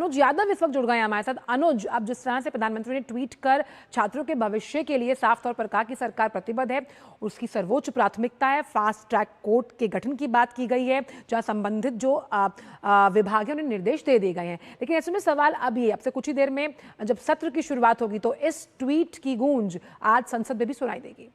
अनुज यादव इस वक्त जुड़ गए हैं हमारे साथ। अनुज, अब जिस तरह से प्रधानमंत्री ने ट्वीट कर छात्रों के भविष्य के लिए साफ तौर पर कहा कि सरकार प्रतिबद्ध है, उसकी सर्वोच्च प्राथमिकता है, फास्ट ट्रैक कोर्ट के गठन की बात की गई है, जहां संबंधित जो विभाग है उन्हें निर्देश दे दिए गए हैं। लेकिन ऐसे में सवाल अब ये, अब से कुछ ही देर में जब सत्र की शुरुआत होगी तो इस ट्वीट की गूंज आज संसद में भी सुनाई देगी।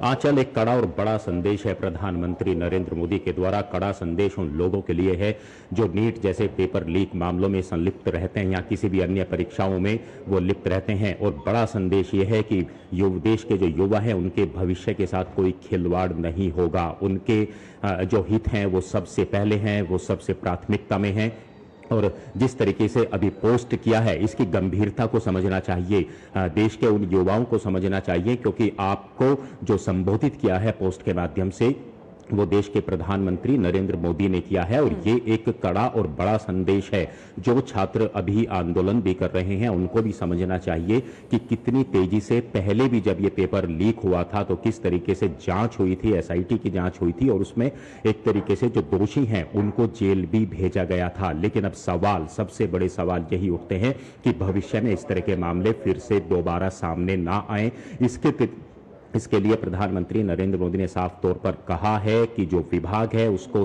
आंचल, एक कड़ा और बड़ा संदेश है प्रधानमंत्री नरेंद्र मोदी के द्वारा। कड़ा संदेश उन लोगों के लिए है जो नीट जैसे पेपर लीक मामलों में संलिप्त रहते हैं या किसी भी अन्य परीक्षाओं में वो लिप्त रहते हैं। और बड़ा संदेश ये है कि देश के जो युवा हैं उनके भविष्य के साथ कोई खिलवाड़ नहीं होगा। उनके जो हित हैं वो सबसे पहले हैं, वो सबसे प्राथमिकता में हैं। और जिस तरीके से अभी पोस्ट किया है इसकी गंभीरता को समझना चाहिए, देश के उन युवाओं को समझना चाहिए, क्योंकि आपको जो संबोधित किया है पोस्ट के माध्यम से वो देश के प्रधानमंत्री नरेंद्र मोदी ने किया है। और ये एक कड़ा और बड़ा संदेश है। जो छात्र अभी आंदोलन भी कर रहे हैं उनको भी समझना चाहिए कि कितनी तेजी से पहले भी जब ये पेपर लीक हुआ था तो किस तरीके से जांच हुई थी, एसआईटी की जांच हुई थी और उसमें एक तरीके से जो दोषी हैं उनको जेल भी भेजा गया था। लेकिन अब सवाल, सबसे बड़े सवाल यही उठते हैं कि भविष्य में इस तरह के मामले फिर से दोबारा सामने ना आए। इसके लिए प्रधानमंत्री नरेंद्र मोदी ने साफ तौर पर कहा है कि जो विभाग है उसको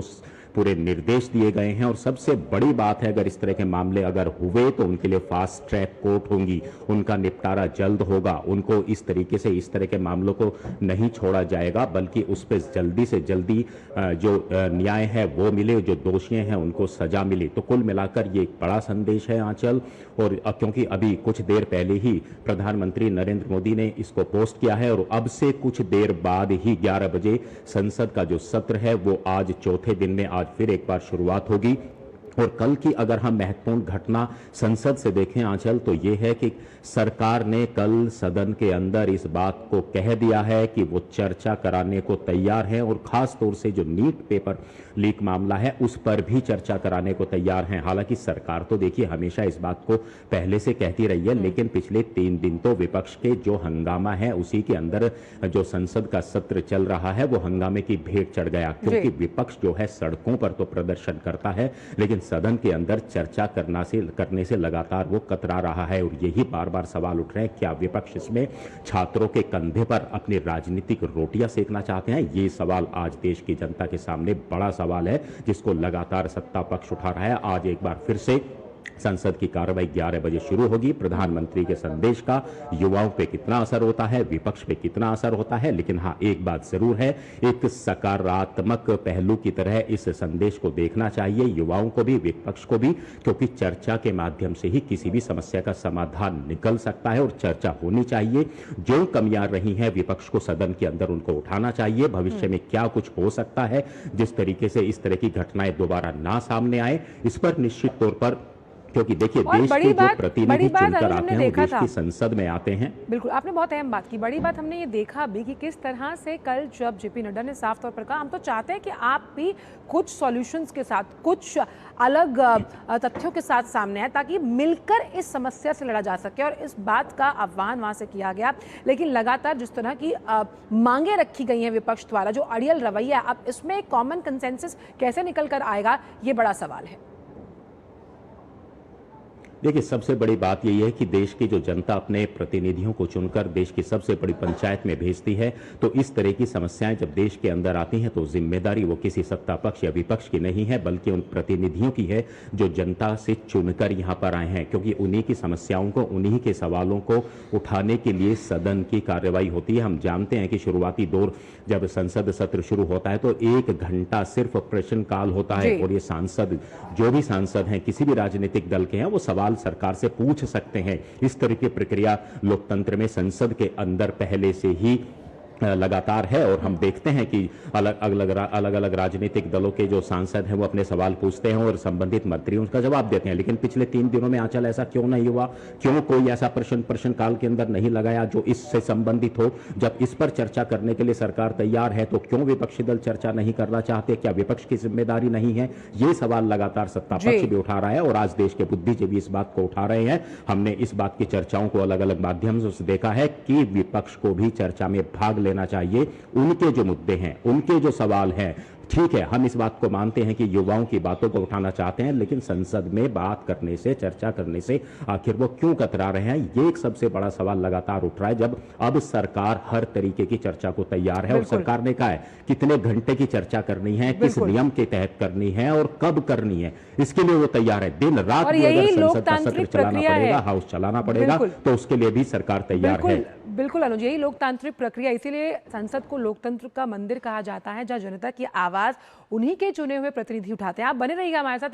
पूरे निर्देश दिए गए हैं। और सबसे बड़ी बात है, अगर इस तरह के मामले अगर हुए तो उनके लिए फास्ट ट्रैक कोर्ट होंगी, उनका निपटारा जल्द होगा। उनको इस तरीके से इस तरह के मामलों को नहीं छोड़ा जाएगा, बल्कि उस पर जल्दी से जल्दी जो न्याय है वो मिले, जो दोषी हैं उनको सजा मिले। तो कुल मिलाकर ये एक बड़ा संदेश है आंचल। और क्योंकि अभी कुछ देर पहले ही प्रधानमंत्री नरेंद्र मोदी ने इसको पोस्ट किया है और अब से कुछ देर बाद ही 11 बजे संसद का जो सत्र है वो आज चौथे दिन में आज फिर एक बार शुरुआत होगी। और कल की अगर हम महत्वपूर्ण घटना संसद से देखें आंचल तो ये है कि सरकार ने कल सदन के अंदर इस बात को कह दिया है कि वो चर्चा कराने को तैयार है और खास तौर से जो नीट पेपर लीक मामला है उस पर भी चर्चा कराने को तैयार हैं। हालांकि सरकार तो देखिए हमेशा इस बात को पहले से कहती रही है, लेकिन पिछले 3 दिन तो विपक्ष के जो हंगामा है उसी के अंदर जो संसद का सत्र चल रहा है वो हंगामे की भेंट चढ़ गया। क्योंकि विपक्ष जो है सड़कों पर तो प्रदर्शन करता है लेकिन सदन के अंदर चर्चा करने से लगातार वो कतरा रहा है। और यही बार बार सवाल उठ रहे हैं, क्या विपक्ष इसमें छात्रों के कंधे पर अपनी राजनीतिक रोटियां सेकना चाहते हैं? ये सवाल आज देश की जनता के सामने बड़ा सवाल है जिसको लगातार सत्ता पक्ष उठा रहा है। आज एक बार फिर से संसद की कार्रवाई 11 बजे शुरू होगी। प्रधानमंत्री के संदेश का युवाओं पे कितना असर होता है, विपक्ष पे कितना असर होता है, लेकिन हाँ एक बात जरूर है, एक सकारात्मक पहलू की तरह इस संदेश को देखना चाहिए युवाओं को भी, विपक्ष को भी, क्योंकि चर्चा के माध्यम से ही किसी भी समस्या का समाधान निकल सकता है और चर्चा होनी चाहिए। जो कमियां रही हैं विपक्ष को सदन के अंदर उनको उठाना चाहिए। भविष्य में क्या कुछ हो सकता है जिस तरीके से इस तरह की घटनाएं दोबारा ना सामने आए, इस पर निश्चित तौर पर, क्योंकि देखिए देश के जो प्रतिनिधि चुनकर आते हैं वो देश की संसद में आते हैं। बिल्कुल, आपने बहुत अहम बात की। बड़ी बात हमने ये देखा भी कि किस तरह से कल जब जेपी नड्डा ने साफ तौर पर कहा हम तो चाहते हैं कि आप भी कुछ सॉल्यूशंस के साथ, कुछ अलग तथ्यों के साथ सामने आए ताकि मिलकर इस समस्या से लड़ा जा सके, और इस बात का आह्वान वहां से किया गया। लेकिन लगातार जिस तरह की मांगे रखी गई हैं विपक्ष द्वारा, जो अड़ियल रवैया, अब इसमें एक कॉमन कंसेंसस कैसे निकल कर आएगा, ये बड़ा सवाल है। देखिए सबसे बड़ी बात यही है कि देश की जो जनता अपने प्रतिनिधियों को चुनकर देश की सबसे बड़ी पंचायत में भेजती है, तो इस तरह की समस्याएं जब देश के अंदर आती हैं तो जिम्मेदारी वो किसी सत्ता पक्ष या विपक्ष की नहीं है, बल्कि उन प्रतिनिधियों की है जो जनता से चुनकर यहाँ पर आए हैं। क्योंकि उन्हीं की समस्याओं को, उन्हीं के सवालों को उठाने के लिए सदन की कार्रवाई होती है। हम जानते हैं कि शुरुआती दौर जब संसद सत्र शुरू होता है तो 1 घंटा सिर्फ प्रश्नकाल होता है और ये सांसद, जो भी सांसद हैं किसी भी राजनीतिक दल के हैं, वो सवाल सरकार से पूछ सकते हैं। इस तरह की प्रक्रिया लोकतंत्र में संसद के अंदर पहले से ही लगातार है। और हम देखते हैं कि अलग अलग राजनीतिक दलों के जो सांसद हैं वो अपने सवाल पूछते हैं और संबंधित मंत्री उसका जवाब देते हैं। लेकिन पिछले 3 दिनों में आंचल ऐसा क्यों नहीं हुआ? क्यों कोई ऐसा प्रश्न काल के अंदर नहीं लगाया जो इससे संबंधित हो? जब इस पर चर्चा करने के लिए सरकार तैयार है तो क्यों विपक्षी दल चर्चा नहीं करना चाहते? क्या विपक्ष की जिम्मेदारी नहीं है? ये सवाल लगातार सत्ता पक्ष भी उठा रहा है और आज देश के बुद्धिजीवी इस बात को उठा रहे हैं। हमने इस बात की चर्चाओं को अलग अलग माध्यम से देखा है कि विपक्ष को भी चर्चा में भाग लेना चाहिए। उनके जो मुद्दे हैं, उनके जो सवाल हैं, ठीक है, हम इस बात को मानते हैं कि युवाओं की बातों को उठाना चाहते हैं, लेकिन संसद में बात करने से, चर्चा करने से आखिर वो क्यों कतरा रहे हैं, ये एक सबसे बड़ा सवाल लगातार उठ रहा है। जब अब सरकार हर तरीके की चर्चा को तैयार है और सरकार ने कहा है कितने घंटे की चर्चा करनी है, किस नियम के तहत करनी है और कब करनी है, इसके लिए वो तैयार है। दिन रात और भी अगर यही संसद का सत्र लोकतांत्रिक चलाना प्रक्रिया पड़ेगा, है। हाउस चलाना पड़ेगा, तो उसके लिए भी सरकार तैयार है। बिल्कुल अनुज, यही लोकतांत्रिक प्रक्रिया, इसीलिए संसद को लोकतंत्र का मंदिर कहा जाता है, जहां जनता की आवाज उन्हीं के चुने हुए प्रतिनिधि उठाते हैं। आप बने रहिएगा हमारे साथ।